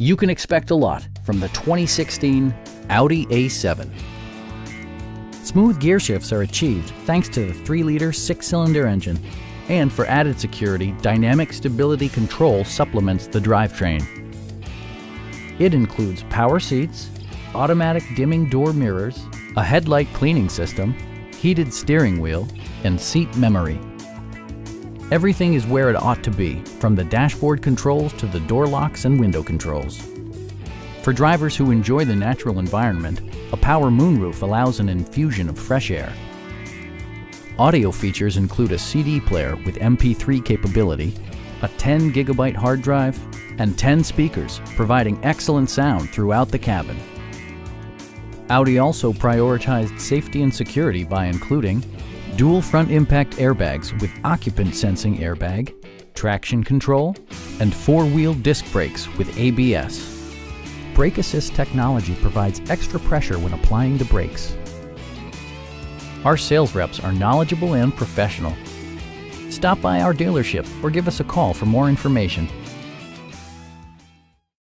You can expect a lot from the 2016 Audi A7. Smooth gear shifts are achieved thanks to the 3-liter 6-cylinder engine, and for added security, dynamic stability control supplements the drivetrain. It includes power seats, automatic dimming door mirrors, a headlight cleaning system, heated steering wheel, and seat memory. Everything is where it ought to be, from the dashboard controls to the door locks and window controls. For drivers who enjoy the natural environment, a power moonroof allows an infusion of fresh air. Audio features include a CD player with MP3 capability, a 10 gigabyte hard drive, and 10 speakers, providing excellent sound throughout the cabin. Audi also prioritized safety and security by including dual front impact airbags with occupant sensing airbag, traction control, and 4-wheel disc brakes with ABS. Brake assist technology provides extra pressure when applying the brakes. Our sales reps are knowledgeable and professional. Stop by our dealership or give us a call for more information.